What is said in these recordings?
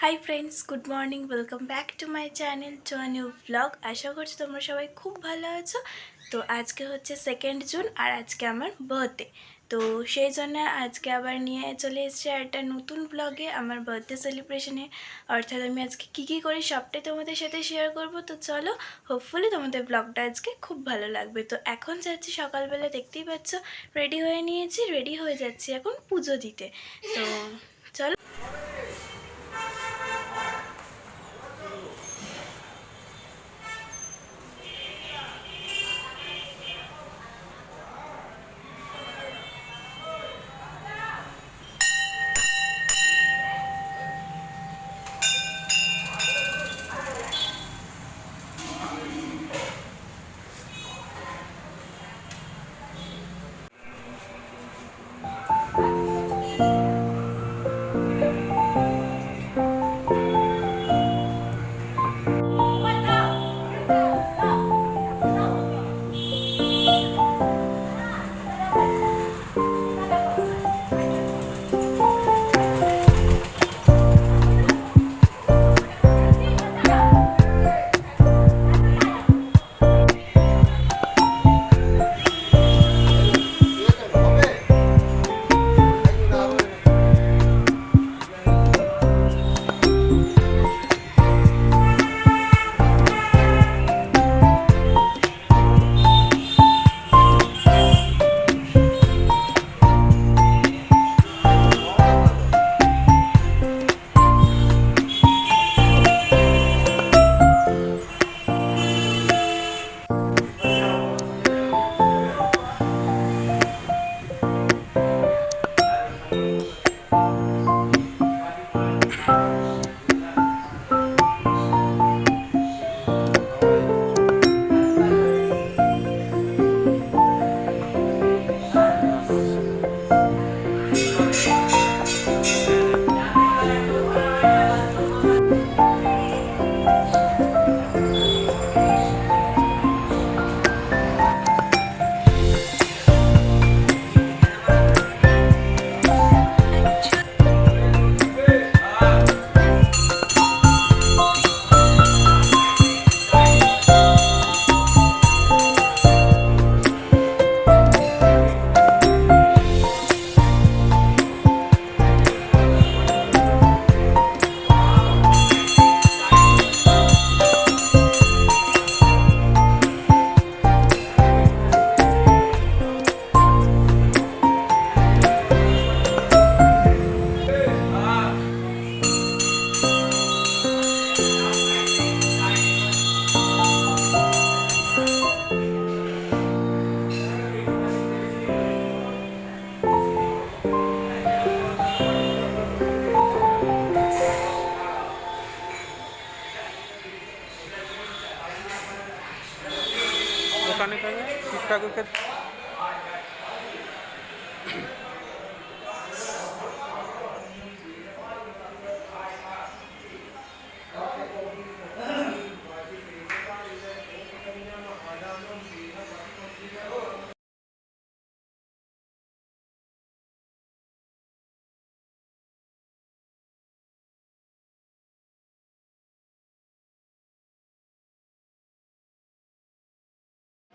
High friends, good morning. Welcome back to my channel, to a new blog. আশা করছি তোমরা সবাই খুব ভালো আছো। তো আজকে হচ্ছে 2nd জুন আর আজকে আমার বার্থডে। তো সেই জন্য আজকে আবার নিয়ে চলে এসেছি একটা নতুন ব্লগে আমার বার্থডে সেলিব্রেশনে। অর্থাৎ আমি আজকে কী করি সবটাই তোমাদের সাথে শেয়ার করব। তো চলো, হোপফুলি তোমাদের ব্লগটা আজকে খুব ভালো লাগবে। তো এখন যাচ্ছি, সকালবেলা দেখতেই পাচ্ছ রেডি হয়ে নিয়েছি, রেডি হয়ে যাচ্ছি এখন পুজো দিতে। তো চলো। ওখানে শিব ঠাকুরকে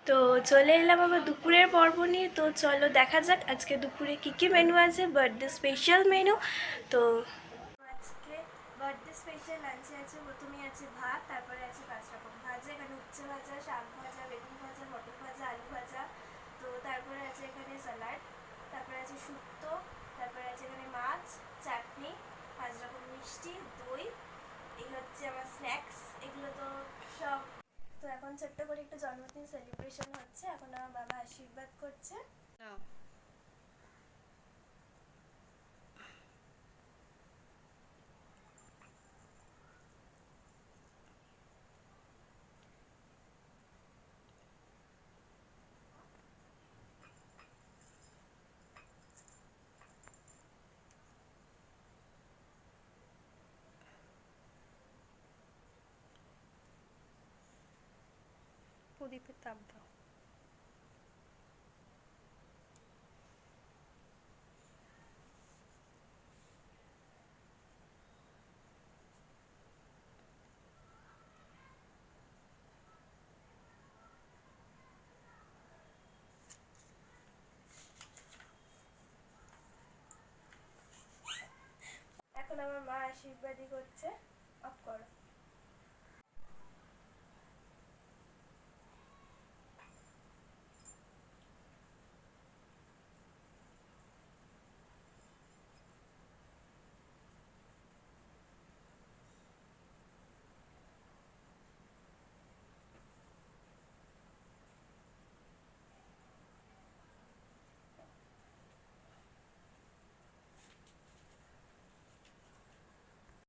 তো চলে এলাম আবার দুপুরের পর্ব নিয়ে। তো চলো দেখা যাক আজকে দুপুরে কী মেনু আছে, বার্থডে স্পেশাল মেনু। তো আজকে বার্থডে স্পেশাল লাঞ্চে আছে, প্রথমেই আছে ভাত, তারপরে আছে 5 রকম ভাজা। এখানে উচ্ছে ভাজা, শাক ভাজা, বেগুন ভাজা, পটল ভাজা, আলু ভাজা। তো তারপরে আছে এখানে স্যালাড, তারপরে আছে শুক্তো, তারপরে আছে এখানে মাছ, চাটনি, 5 রকম মিষ্টি, দই। এই হচ্ছে আমার স্ন্যাক্স। এগুলো তো সব। তো এখন ছোট্ট করে একটা জন্মদিন সেলিব্রেশন হচ্ছে, এখন আমার বাবা আশীর্বাদ করছে। প্রদীপের তাপ দাও। আশীর্বাদই করছে। অফ করো।